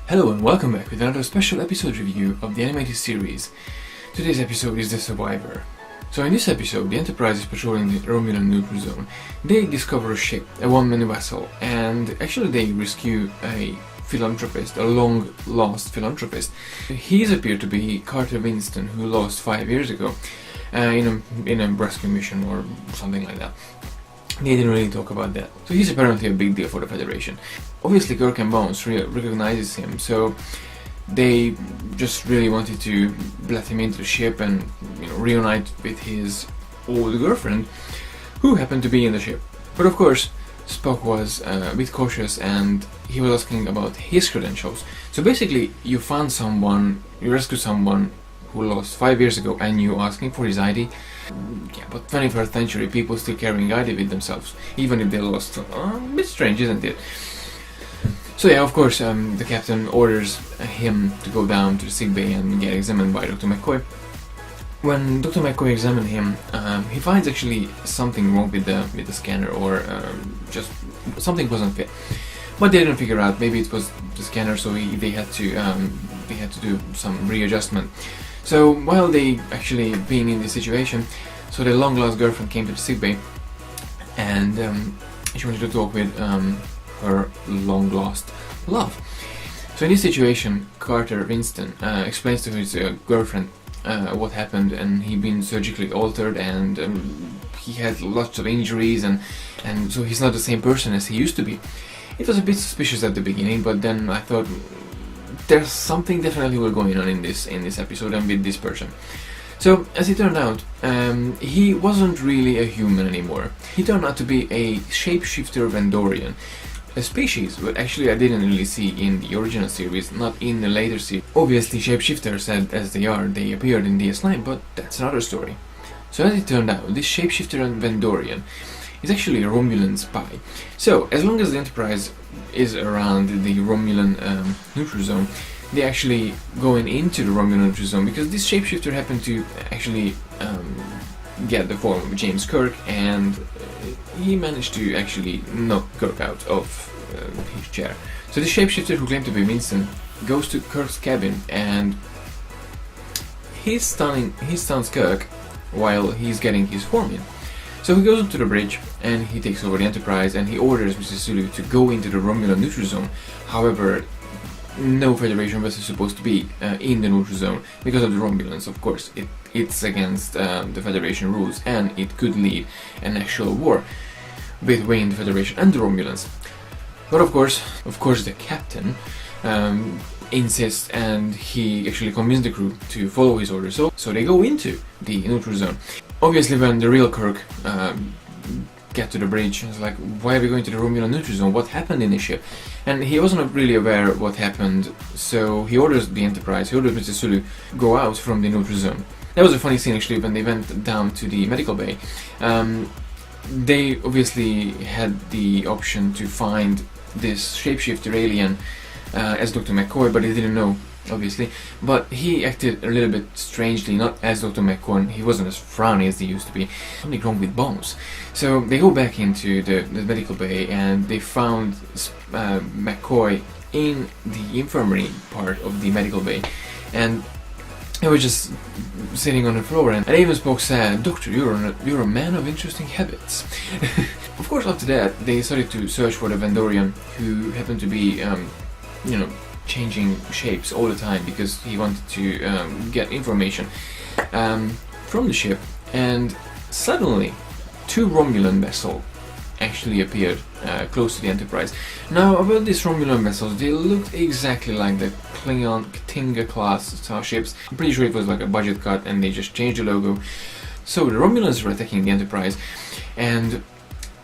Hello and welcome back with another special episode review of the animated series. Today's episode is The Survivor. So in this episode, the Enterprise is patrolling the Romulan neutral zone. They discover a ship, a one-man vessel, and actually they rescue a philanthropist, a long-lost philanthropist. He's appeared to be Carter Winston, who lost 5 years ago in a rescue mission or something like that. They didn't really talk about that. So he's apparently a big deal for the Federation. Obviously Kirk and Bones recognizes him, so they just really wanted to let him into the ship and reunite with his old girlfriend, who happened to be in the ship. But of course, Spock was a bit cautious and he was asking about his credentials. So basically, you found someone, you rescued someone who lost 5 years ago and you asking for his ID. Yeah, but 21st century people still carrying ID with themselves, even if they lost. A bit strange, isn't it? So yeah, of course, the captain orders him to go down to the sickbay and get examined by Dr. McCoy. When Dr. McCoy examined him, he finds actually something wrong with the scanner, or just something wasn't fit. But they didn't figure out. Maybe it was the scanner, so they had to do some readjustment. So while they actually being in this situation, so the long-lost girlfriend came to the sickbay, and she wanted to talk with her long-lost love. So in this situation, Carter Winston explains to his girlfriend what happened, and he'd been surgically altered, and he had lots of injuries, and so he's not the same person as he used to be. It was a bit suspicious at the beginning, but then I thought there's something definitely going on in this episode and with this person. So as it turned out, he wasn't really a human anymore. He turned out to be a shapeshifter Vendorian, a species that actually I didn't really see in the original series, not in the later series. Obviously shapeshifters, as they are, they appeared in DS9, but that's another story. So as it turned out, this shapeshifter and Vendorian is actually a Romulan spy. So as long as the Enterprise is around the Romulan neutral zone, they actually going into the Romulan neutral zone, because this shapeshifter happened to actually get the form of James Kirk, and he managed to actually knock Kirk out of his chair. So the shapeshifter, who claimed to be Winston, goes to Kirk's cabin and he stuns Kirk while he's getting his form in. So he goes onto the bridge and he takes over the Enterprise, and he orders Mrs. Sulu to go into the Romulan neutral zone. However, no Federation vessel is supposed to be in the neutral zone because of the Romulans. Of course, it's against the Federation rules, and it could lead an actual war between the Federation and the Romulans. But of course, the captain insists, and he actually convinced the crew to follow his orders. So they go into the neutral zone. Obviously, when the real Kirk get to the bridge, it's like, why are we going to the Romulan neutral zone? What happened in the ship? And he wasn't really aware of what happened, so he orders the Enterprise, he orders Mr. Sulu go out from the neutral zone. That was a funny scene actually when they went down to the medical bay. They obviously had the option to find this shapeshifter alien as Dr. McCoy, but they didn't know, obviously. But he acted a little bit strangely, not as Dr. McCoy. He wasn't as frowny as he used to be. Something wrong with Bones. So they go back into the medical bay, and they found McCoy in the infirmary part of the medical bay, and he was just sitting on the floor, and even Spock said, "Doctor, you're a man of interesting habits." Of course, after that, they started to search for the Vendorian, who happened to be, changing shapes all the time because he wanted to get information from the ship. And suddenly, two Romulan vessels actually appeared close to the Enterprise. Now, about these Romulan vessels, they looked exactly like the Klingon Tinga class starships. I'm pretty sure it was like a budget cut and they just changed the logo. So the Romulans were attacking the Enterprise, and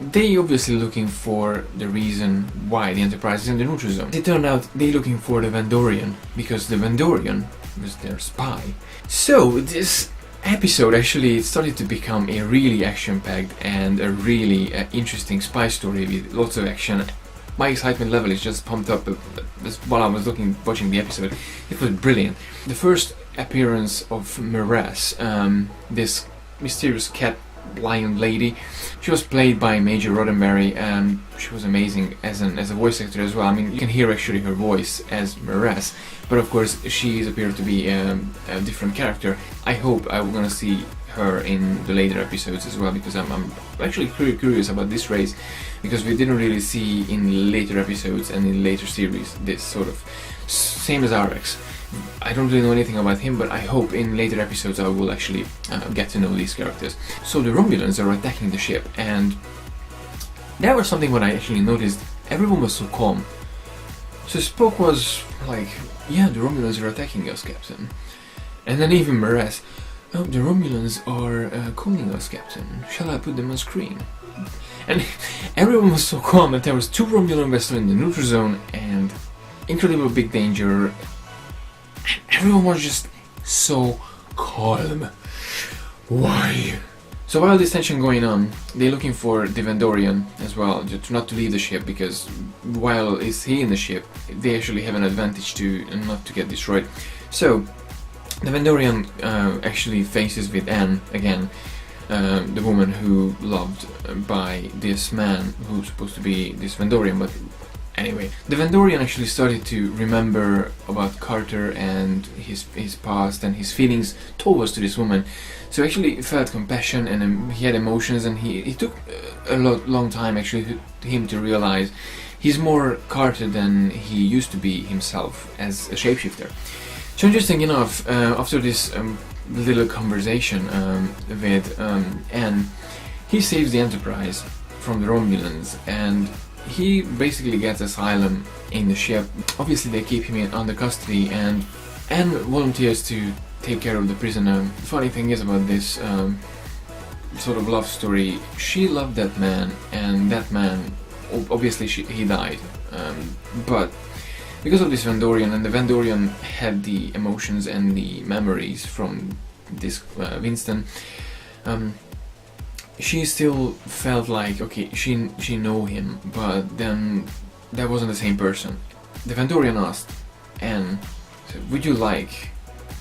they obviously looking for the reason why the Enterprise is in the neutral zone. It turned out they looking for the Vendorian, because the Vendorian was their spy. So this episode actually started to become a really action-packed and a really interesting spy story with lots of action. My excitement level is just pumped up while I was watching the episode. It was brilliant. The first appearance of Miraz, this mysterious cat lion lady. She was played by Major Roddenberry, and she was amazing as a voice actor as well. I mean, you can hear actually her voice as Mares, but of course she appeared to be a different character. I hope I'm gonna see her in the later episodes as well, because I'm actually pretty curious about this race, because we didn't really see in later episodes and in later series this sort of same as RX. I don't really know anything about him, but I hope in later episodes I will actually get to know these characters. So the Romulans are attacking the ship, and that was something what I actually noticed. Everyone was so calm. So Spock was like, yeah, the Romulans are attacking us, Captain. And then even Mares, oh, the Romulans are calling us, Captain. Shall I put them on screen? And everyone was so calm that there was 2 Romulan vessels in the neutral zone and incredible big danger. Everyone was just so calm. Why? So while this tension going on, they're looking for the Vendorian as well, just not to leave the ship, because while is he in the ship, they actually have an advantage to not to get destroyed. So the Vendorian actually faces with Anne again, the woman who loved by this man who's supposed to be this Vendorian, but anyway, the Vendorian actually started to remember about Carter and his past and his feelings towards to this woman. So actually felt compassion, and he had emotions, and he took a long time actually to him to realize he's more Carter than he used to be himself as a shapeshifter. So interesting enough, after this little conversation with Anne, he saves the Enterprise from the Romulans, and he basically gets asylum in the ship. Obviously they keep him under custody, and Anne volunteers to take care of the prisoner. The funny thing is about this sort of love story, she loved that man, and that man, obviously he died, but because of this Vendorian, and the Vendorian had the emotions and the memories from this Winston, she still felt like, okay, she know him, but then that wasn't the same person. The Vendorian asked Anne, would you like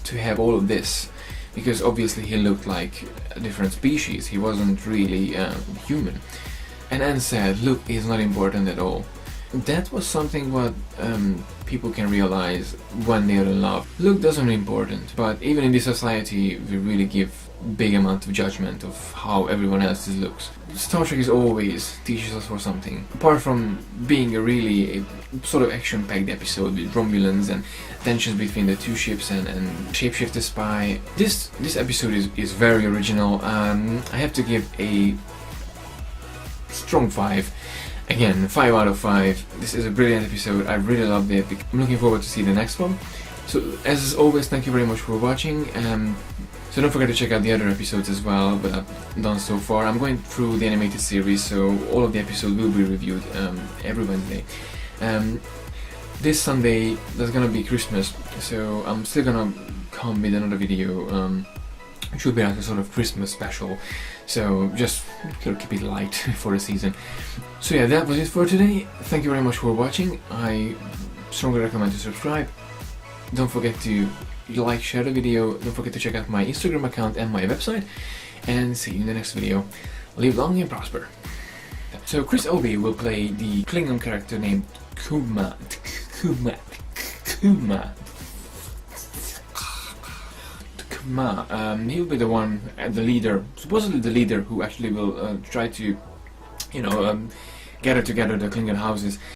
to have all of this? Because obviously he looked like a different species, he wasn't really human. And Anne said, look, it's not important at all. That was something what people can realize when they are in love. Look doesn't important, but even in this society we really give big amount of judgment of how everyone else looks. Star Trek is always teaches us for something. Apart from being a really sort of action-packed episode with Romulans and tensions between the 2 ships and shapeshifter spy, this episode is very original. I have to give a strong 5. Again, 5 out of 5. This is a brilliant episode. I really loved it. I'm looking forward to see the next one. So as always, thank you very much for watching. So don't forget to check out the other episodes as well that I've done so far. I'm going through the animated series, so all of the episodes will be reviewed every Wednesday. This Sunday there's gonna be Christmas, so I'm still gonna come with another video. It should be like a sort of Christmas special, so just keep it light for the season. So yeah, that was it for today. Thank you very much for watching. I strongly recommend to subscribe. Don't forget to like, share the video. Don't forget to check out my Instagram account and my website. And see you in the next video. Live long and prosper. So Chris Obi will play the Klingon character named Kuma. He'll be the one, the leader, supposedly the leader who actually will try to, gather together the Klingon houses.